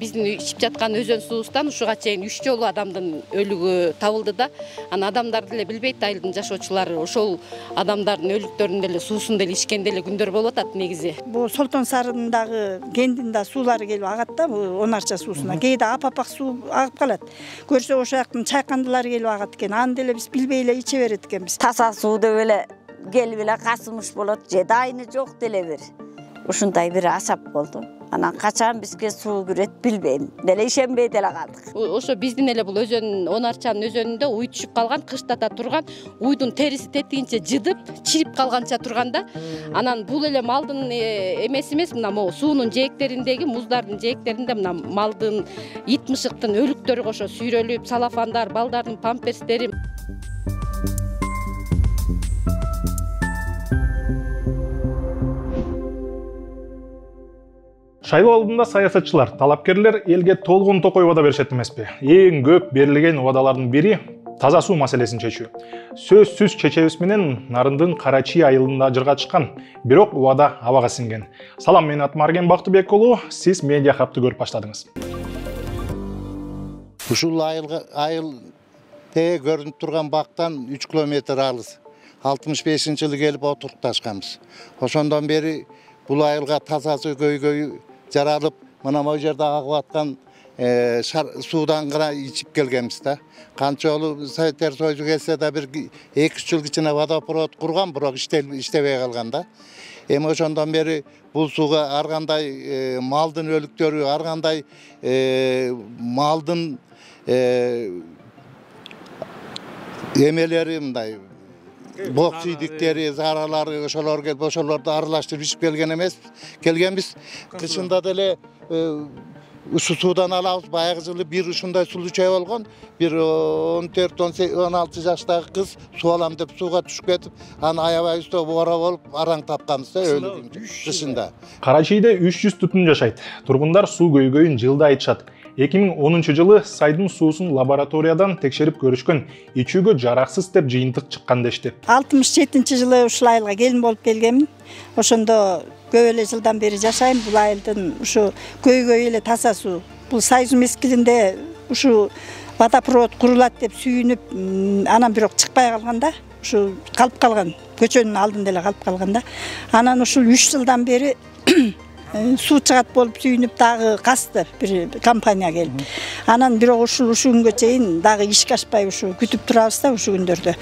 биздин ичип жаткан өзөн суубуздан ушуга чейин 3 жолу адамдын өлүгү табылды да. Аны адамдар деле билбейт, айылдын жашоочулары ошол адамдардын өлүктөрүн деле суусун деле ичкен деле күндөр болуп атат негизи. Бул Солтон Сарындагы кендинде суулары келип агат да, Онарча суусуна. Кээде апапак суу агып калат. Көрсө ошол жактын чайкандылары келип агат экен. Аны деле биз билбей эле иче берет экенбиз. Таза суу деп эле келип эле касымыш болот, же дайыны жок деле бир. Ушундай бир асап болду. Анан качан бизге суу кирет билбейм. Деле ишенбей деле калдык. Ошо биздин эле бул өзөн, Онарчанын өзөнүндө уй түшүп калган, кыштата турган, уйдун териси тетигинче жыдып, чирип калганча турганда, анан бул эле малдын эмеси эмес, мына могу суунун жээктериндеги, муздардын жээктеринде мына малдын, ит мышыктын өлүктөрү кошо сүйрөлүп, салафандар, балдардын памперстери. Шайлоо алдында саясатчылар, талапкерлер элге толгон токой убада беришет эмеспи? Эң көп берилген убадалардын бири таза суу маселесин чечүү. Сөзсүз чечебиз менен Нарындын Карачи айылында жырга чыккан, бирок убада абага сиңген. Салам, мен атым Арген Бактыбек уулу, сиз медиа хабты көрүп баштадыңыз. Ушул айыл көрүнүп турган бактан 3 километр алыс. 65-жылы келип отурукташканбыз. Ошондон бери бул айылга тазасы көйгөй жаралып, мына могу жерде агып аткан суудан гана ичип келгенбиз да. Канча жолу Советтер Союзу келсе да бир 2-3 жыл ичинде водопровод курган, бирок иштебей калган да. Эми ошондон бери бул сууга ар кандай малдын өлүктөрү, ар кандай малдын эмелери мындай бок сүйдүктери, заралары, ошолорду аралаштырып ичип келгенбиз. Кышында деле ушу суудан алабыз. Баягы жылы бир ушундай сулуу болгон, бир 14-16 жаштагы кыз суу алам деп сууга түшүп кетип, аны аябай үстө бора болуп араң тапканбыз да өлүгүн кышында. Карачийде 300 түтүн жашайт. Тургундар суу көйгөйүн жылда айтышат. 2010 жылы сайдын суусун лабораториядан текшерип көрүшкөн, ичүүгө жараксыз деп жыйынтык чыккан дешти. 67 жылы ушул айылга келин болуп келгенмин. Ошондо көп эле жылдан бери жашайм. Бул айылдын ушу көйгөй эле таза суу. Бул Союз мезгилинде ушу водопровод курулат деп сүйүнүп, анан бирок чыкпай калганда, ушу калып калган, көчөнүн алдында эле калып калганда, анан ушул 3 жылдан бери суу чыгат болуп сүйүнүп дагы касты бир компания келип. Анан бирок ушул күнгө чейин дагы ишке ашпай ушу күтүп турабыз да ушу күндөрдө.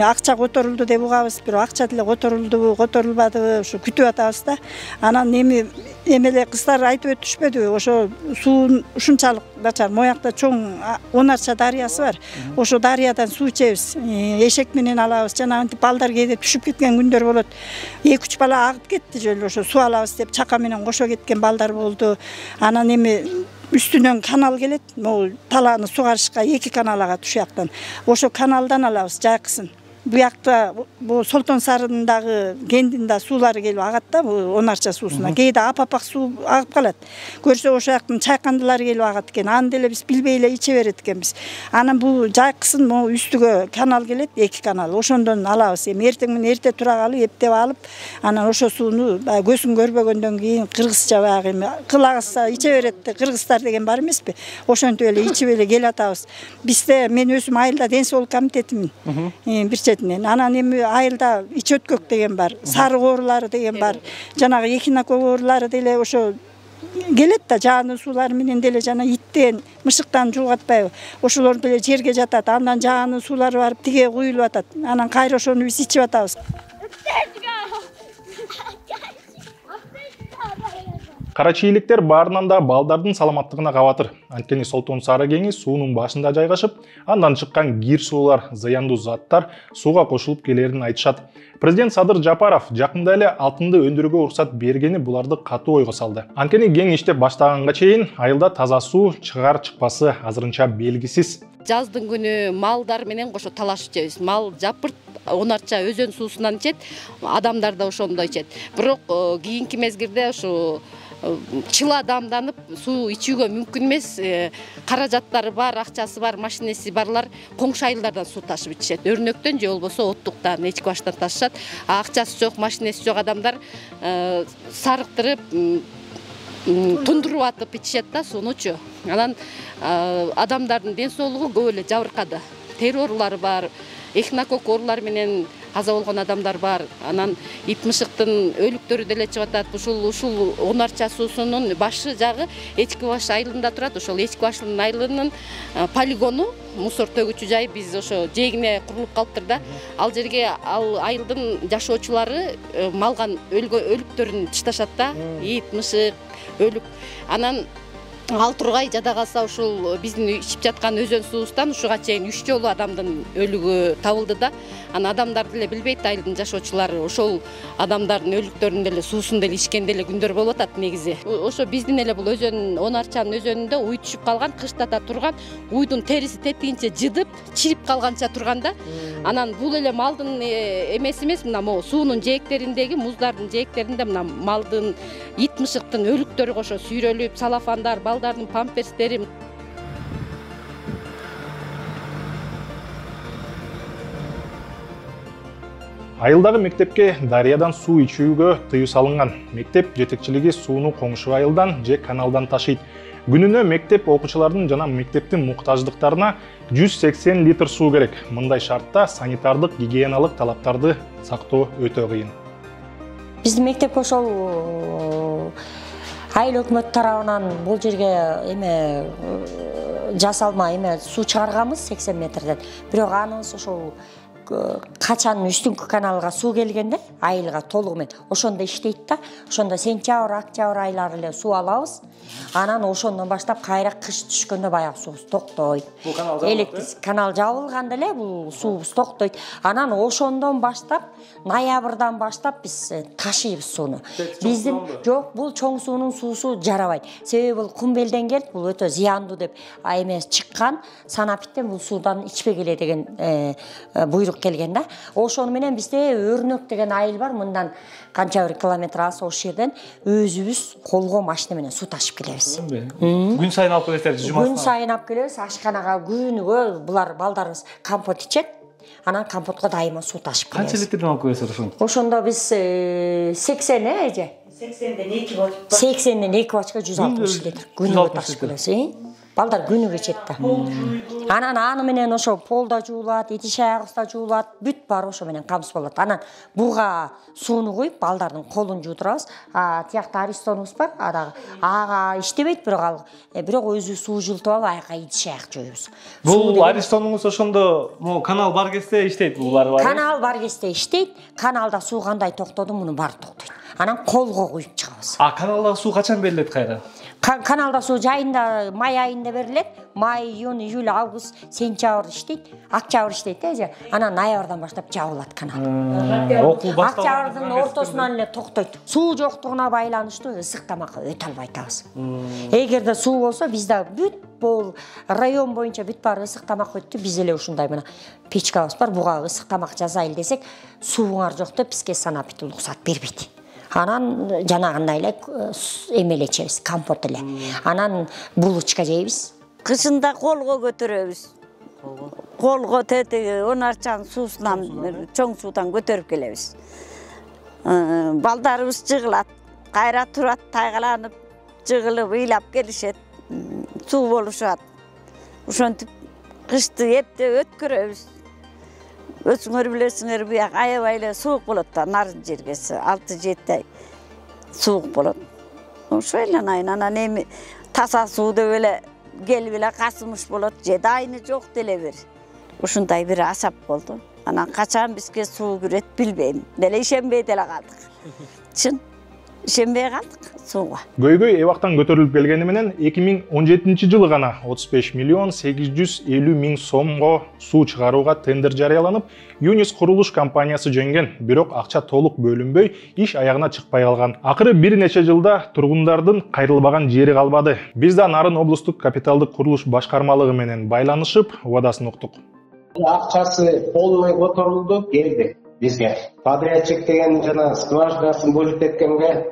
Акча которулду деп угабыз, бирок акча деле которулдубу, которулбадыбы, ушу күтүп атабыз да. Анан эмеле кыздар айтып өтүшпөдүбү, ошо суун ушунчалык начар. Моякта чоң Онарча дарыясы бар. Ошо дарыядан суу ичебиз. Эшек менен алабыз. Жана антип балдар кээде түшүп кеткен күндөр болот. 2-3 бала агып кетти жолу, ошо суу алабыз деп чака менен кошо кеткен балдар болду. Анан эми үстүнөн канал келет. Могу талааны сугарышка 2 канал агат ушу жактан. Ошо каналдан алабыз жайкысын. Бу жакта бу Солтон Сарындагы кендинде суулары келип агат да, Онарча суусуна. Кээде апапак суу агып калат. Көрсө ошол жактын чайкандылары келип агат экен. Аны деле биз билбей эле иче берет экенбиз. Анан бул жайкысын могу үстүгө канал келет, 2 канал. Ошондон алабыз. Эми эртең менен эрте тура калып, эптеп алып, анан ошо сууну көзүн көрбөгөндөн кийин кыргызча баягы эми кылагызса иче берет, кыргыздар деген бар эмеспи? Ошентип эле ичип эле келатабыз. Бизде мен өзүм айылда ден соолук комитетимин. Анан эми айылда ич өткөк деген бар, сары коорулары деген бар. Жанагы Екинако коорулары деле ошо келет да, жаанын суулары менен деле жана иттен, мышыктан жуугатпайбы. Ошолор деле жерге жатат. Андан жаанын суулары барып тиге куюлуп атат. Анан кайра ошону биз ичип атабыз. Карачийликтер баарынан да балдардын саламаттыгына кабатыр. Анткени Солтон Сары кеңи суунун башында жайгашып, андан чыккан кир суулар, зыяндуу заттар сууга кошулуп келерин айтышат. Президент Садыр Жапаров жакында эле алтынды өндүрүүгө уруксат бергени буларды катуу ойго салды. Анткени кең иштеп баштаганга чейин айылда таза суу чыгар-чыкпасы азырынча белгисиз. Жаздын күнү малдар менен кошо талашып жебиз. Мал жапырт Онарча өзөн суусунан ичет, адамдар да ошондой ичет. Бирок кийинки мезгилде ушу чыла дамданып суу ичүүгө мүмкүн эмес, каражаттары бар, акчасы бар, машинеси барлар коңшу айылдардан суу ташып ичишет. Өрнөктөн же болбосо оттуктан, эчки баштан ташышат. Акчасы жок, машинеси жок адамдар сарыктырып тундуруп атып ичишет да суунучу. Анан адамдардын ден соолугу көп эле жабыркады. Террорлар бар, эхнокок оорулар менен каза болгон адамдар бар. Анан ит мышыктын өлүктөрү деле чыгып атат. Ушул Онарча суусунун башы жагы Эчки баш айылында турат. Ошол Эчки башынын айылынын полигону, мусор төгүүчү жай биз ошо жээгине курулуп калыптыр да. Ал жерге ал айылдын жашоочулары малган өлүктөрүн ташташат да. Ит, мышык, өлүк. Анан ал тургай жада калса ушул биздин ичип жаткан өзөн суубуздан ушуга чейин 3 жолу адамдын өлүгү табылды да. Аны адамдар деле билбейт, айылдын жашоочулары. Ошол адамдардын өлүктөрүн деле суусун деле ичкен деле күндөр болуп атат негизи. Ошо биздин эле бул өзөн, Онарчанын өзөнүндө уй түшүп калган, кыштата турган, уйдун териси тетигинче жыдып, чирип калганча турган да. Анан бул эле малдын эмеси эмес, мына могу суунун жээктериндеги, муздардын жээктеринде мына малдын, ит мышыктын өлүктөрү кошо сүйрөлүп, салафандар, балдардын памперстери. Айылдагы мектепке дарыядан суу ичүүгө тыюу салынган. Мектеп жетекчилиги сууну коңшу айылдан же каналдан ташыйт. Күнүнө мектеп окуучулардын жана мектептин муктаждыктарына 180 литр суу керек. Мындай шартта санитардык, гигиеналык талаптарды сактоо өтө кыйын. Биздин мектеп ошол айыл өкмөт тарабынан бул жерге жасалма суу чыгарганбыз 80 метрден. Бирок аныбыз ошол качан үстүнкү каналга суу келгенде айылга толугу менен ошондо иштейт да. Ошондо сентябрь, октябрь айлары эле суу алабыз. Анан ошондон баштап кайра кыш түшкөндө баягы суубуз токтойт. Бул канал жабылганда канал жабылганда эле бул суубуз токтойт. Анан ошондон баштап ноябрдан баштап биз ташыйбыз сууну. Биздин жок, бул чоң суунун суусу жарабайт. Себеби бул кумбелден келип, бул өтө зыяндуу деп эмес чыккан. Санапиттен бул суудан ичпегиле деген буйрук келген да. Ошону менен бизде Өрнөк деген айыл бар. Мындан канча бир километр алыс ошол жерден өзүбүз колго машина менен суу ташып келебиз. Күн сайын алып келесиздер жумасына? Күн сайын алып келебиз. Ашканага күнүгө булар балдарыбыз компот ичет. Анан компотко дайыма суу ташып келебиз. Канча литрден алып келесиздер ошону? Ошондо биз 80 эже. 80ден 2 бочка. 80ден 2 бочка 160 литр. Күнүгө ташып келебиз. Балдар күнүгө ичет да. Анан аны менен ошо пол да жуулат, идиш аягыбыз да жуулат, бүт бар ошо менен камсыз болот. Анан буга сууну куюп, балдардын колун жуудурабыз. Тиякта аристонубуз бар, ага иштебейт, бирок өзү суу жылытып алып, аяка идиш аяк жууйбуз. Бул аристонуңуз ошондо канал бар кезде иштейт, булар бар. Канал бар кезде иштейт. Каналда суу кандай токтоду, муну баары токтойт. Анан колго куюп чыгабыз. Каналдагы суу качан берилет кайра? Каналда суу жайында, май айында берилет. Май, июнь, июль, август, сентябрь иштейт. Октябрь иштейт эже. Анан ноябрдан баштап жабылат канал. Октябрдын ортосунан эле токтойт. Суу жоктугуна байланыштуу ысык тамакка өтө албай атабыз. Эгерде суу болсо бизде бүт бул район боюнча бүт баары ысык тамак өттү. Биз эле ушундай мына печкабыз бар. Буга ысык тамак жасайлы десек, сууңар жок деп бизге санапит уруксат бербейт. Анан жанагындай эле эмеле ичебиз, компот эле. Анан булочка жейбиз. Кышында колго көтөрөбүз. Колго тетиги Онарчанын суусунан, чоң суудан көтөрүп келебиз. Балдарыбыз жыгылат, кайра турат, тайгаланып, жыгылып, ыйлап келишет. Суу болушат. Ошентип кышты эпте өткөрөбүз. Өзүңөр билесиңер, буяк аябай эле суук болот да, нарын жергеси 6-7 ай суук болот. Ошо эле анан эми таза суу деп эле келип эле касымыш болот, же дайыны жок деле бир. Ушундай бир асап болду. Анан качан бизге суу кирет билбейм. Деле ишенбей деле калдык. Чын ишенбей калдык сууга. Көйгөй эбактан көтөрүлүп келгени менен 2017 жылы гана 35 миллион 850 миң сомго суу чыгарууга тендер жарыяланып, Юнис курулуш компаниясы жеңген, бирок акча толук бөлүнбөй, иш аягына чыкпай калган. Акыры бир нече жылда тургундардын кайрылбаган жери калбады. Биз да Нарын облустук капиталдык курулуш башкармалыгы менен байланышып, убадасын уктук. Акчасы полный которулду, келди бизге. Подрядчик деген жана скважинасын бөлүп эткенге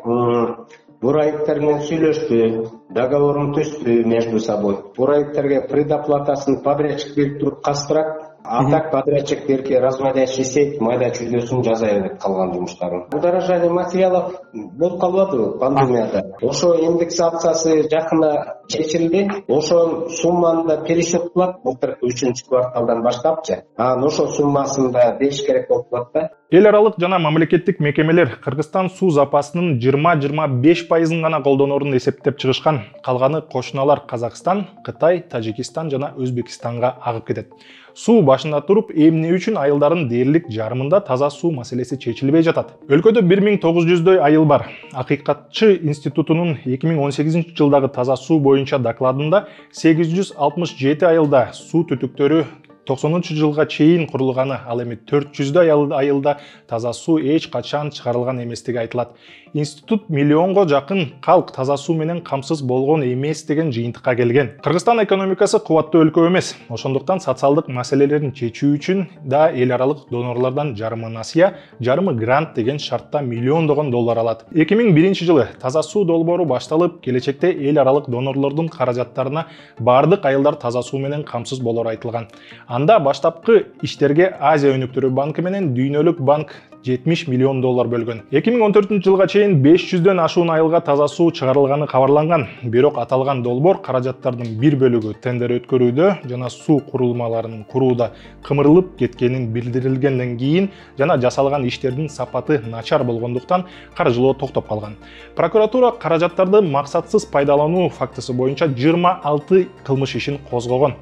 бурайыктар менен сүйлөштү, договорун түздү между собой. Бурайыктарга предоплатасын подрядчик берип туруп кастырат. А так подрядчиктерге размерящий майда чүйдөсүн жаза берет калган жумуштарын. Удорожание материалов болуп калбады пандемияда. Ошо индексациясы жакында чечилди. Ошо сумманы да пересчет кылат былтыркы 3-кварталдан баштапчы. Анан ошо суммасын да бериш керек болуп калат да. Эл аралык жана мамлекеттик мекемелер Кыргызстан суу запасынын 20-25% гана колдонорун эсептеп чыгышкан. Калганы кошуналар Казакстан, Кытай, Тажикистан жана Өзбекстанга агып кетет. Суу башында туруп, эмне үчүн айылдардын дээрлик жарымында таза суу маселеси чечилбей жатат? Өлкөдө 1900дөй айыл бар. Акыйкатчы институтунун 2018-жылдагы таза суу боюнча докладында 867 айылда суу түтүктөрү 90-жылга чейин курулганы, ал эми 400дөй айылда таза суу эч качан чыгарылган эместиги айтылат. Институт миллионго жакын калк таза суу менен камсыз болгон эмес деген жыйынтыкка келген. Кыргызстан экономикасы кубаттуу өлкө эмес. Ошондуктан социалдык маселелерин чечүү үчүн да эл аралык донорлордон жарымы насыя, жарымы грант деген шартта миллиондогон доллар алат. 2001-жылы таза суу долбоору башталып, келечекте эл аралык донорлордун каражаттарына бардык айылдар таза суу менен камсыз болору айтылган. Анда баштапкы иштерге Азия өнүктүрүү банкы менен Дүйнөлүк банк 70 миллион доллар бөлгөн. 2014-жылга чейин 500дөн ашуун айылга таза суу чыгарылганы кабарланган. Бирок аталган долбоор каражаттардын бир бөлүгү тендер өткөрүүдө жана суу курулмаларынын курууда кымырылып кеткенин билдирилгенден кийин жана жасалган иштердин сапаты начар болгондуктан каржылоо токтоп калган. Прокуратура каражаттарды максатсыз пайдалануу фактысы боюнча 26 кылмыш ишин козгогон.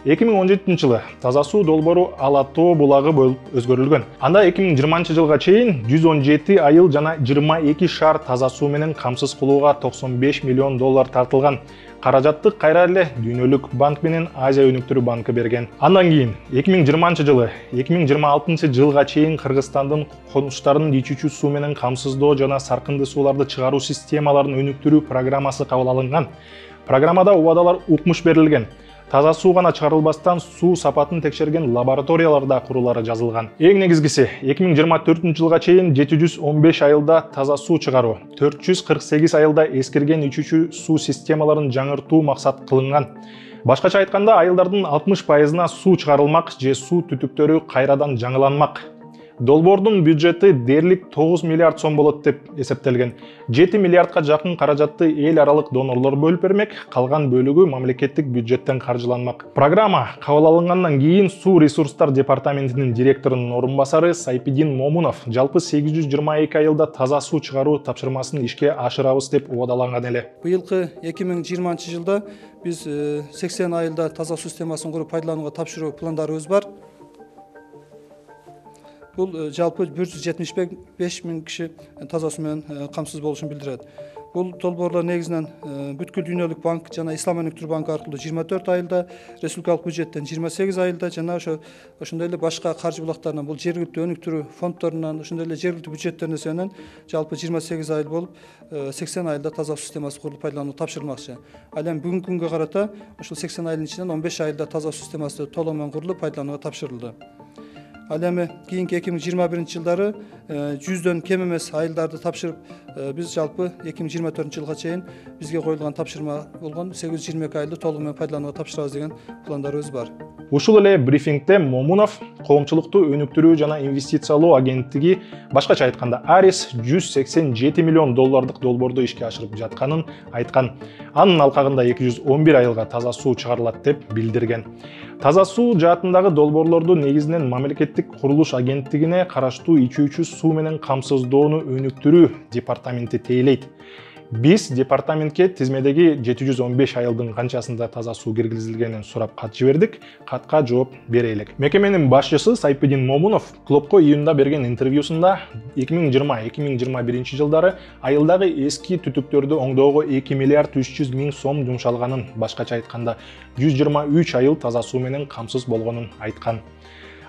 2017-жылы таза суу долбоору Ала Тоо булагы болуп өзгөрүлгөн. Анда 2020-жылга чейин 117 айыл жана 22 шаар таза суу менен камсыз кылууга 95 миллион доллар тартылган. Каражатты кайра эле Дүйнөлүк банк менен Азия өнүктүрүү банкы берген. Андан кийин 2020-жылы 2026-жылга чейин Кыргызстандын конуштарын ичүүчү суу менен камсыздоо жана саркынды сууларды чыгаруу системаларын өнүктүрүү программасы кабыл алынган. Программада убадалар укмуш берилген. Таза суу гана чыгарылбастан суу сапатын текшерген лабораторияларда курулары жазылган. Эң негизгиси 2024-жылга чейин 715 айылда таза суу чыгаруу, 448 айылда эскирген ичүүчү суу системаларын жаңыртуу максат кылынган. Башкача айтканда, айылдардын 60%-на суу чыгарылмак же суу түтүктөрү кайрадан жаңыланмак. Долбоордун бюджети дээрлик 9 миллиард сом болот деп эсептелген. 7 миллиардка жакын каражатты эл аралык донорлор бөлүп бермек, калган бөлүгү мамлекеттик бюджеттен каржыланмак. Программа кабыл алынгандан кийин Суу ресурстар департаментинин директорунун орун басары Сайпидин Момунов жалпы 822 айылда таза суу чыгаруу тапшырмасын ишке ашырабыз деп убадаланган эле. Быйылкы 2020-жылда биз 80 айылда таза суу системасын куруп пайдаланууга тапшыруу пландарыбыз бар. Бул жалпы 175 миң киши таза суу менен камсыз болушун билдирет. Бул долбоорлор негизинен бүткүл Дүйнөлүк банк жана Ислам өнүктүрүү банкы аркылуу 24 айылда, республикалык бюджеттен 28 айылда жана ошондой эле башка каржы булактарынан, бул жергиликтүү өнүктүрүү фонддорунан, ошондой эле жергиликтүү бюджеттеринен эсебинен жалпы 28 айыл болуп 80 айылда таза суу системасы курулуп пайдаланууга тапшырылмакчы. Ал эми бүгүнкү күнгө карата ошол 80 айылдын ичинен 15 айылда таза суу системасы толугу менен курулуп пайдаланууга тапшырылды. Ал эми кийинки 2021-жылдары 100дөн кем эмес айылдарды тапшырып, биз жалпы 2024-жылга чейин бизге коюлган тапшырма болгон 822 айылды толугу менен пайдаланууга тапшырабыз деген пландарыбыз бар. Ушул эле брифингде Момунов коомчулукту өнүктүрүү жана инвестициялоо агенттиги, башкача айтканда Арис 187 миллион доллардык долбоорду ишке ашырып жатканын айткан. Анын алкагында 211 айылга таза суу чыгарылат деп билдирген. Таза суу жаатындагы долбоорлорду негизинен мамлекеттик курулуш агенттигине караштуу ичүүчү суу менен камсыздоону өнүктүрүү департаменти тейлейт. Биз департаментке тизмедеги 715 айылдын канчасында таза суу киргизилгенин сурап кат жибердик. Катка жооп берейлик. Мекеменин башчысы Сайпидин Момунов клубко июнда берген интервьюсунда 2020-2021 жылдары айылдагы эски түтүктөрдү оңдоого 2 миллиард 300 миң сом жумшалганын, башкача айтканда 123 айыл таза суу менен камсыз болгонун айткан.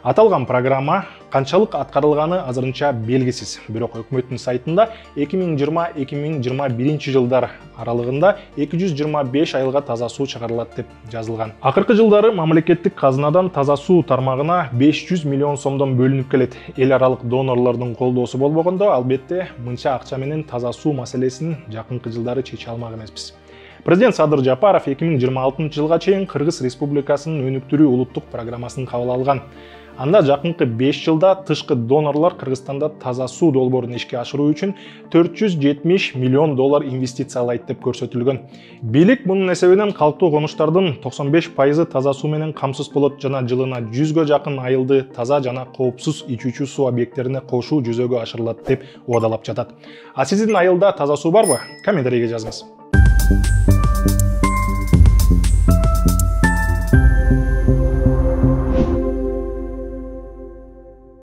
Аталган программа канчалык аткарылганы азырынча белгисиз. Бирок өкмөттүн сайтында 2020-2021 жылдар аралыгында 225 айылга таза суу чыгарылат деп жазылган. Акыркы жылдары мамлекеттик казынадан таза суу тармагына 500 миллион сомдон бөлүнүп келет. Эл аралык донорлордун колдоосу болбогондо, албетте, мынча акча менен таза суу маселесин жакынкы жылдары чече алмак эмеспиз. Президент Садыр Жапаров 2026 жылга чейин Кыргыз Республикасынын өнүктүрүү улуттук программасын кабыл алган. Анда жакынкы 5 жылда тышкы донорлор Кыргызстанда таза суу долбоорун ишке ашыруу үчүн $470 миллион инвестициялайт деп көрсөтүлгөн. Бийлик мунун эсебинен калктуу конуштардын 95% таза суу менен камсыз болот жана жылына 100гө жакын айылды таза жана коопсуз ичүүчү суу объекттерине кошуу жүзөгө ашырылат деп убадалап жатат. А сиздин айылда таза суу барбы? Комментарийге жазыңыз.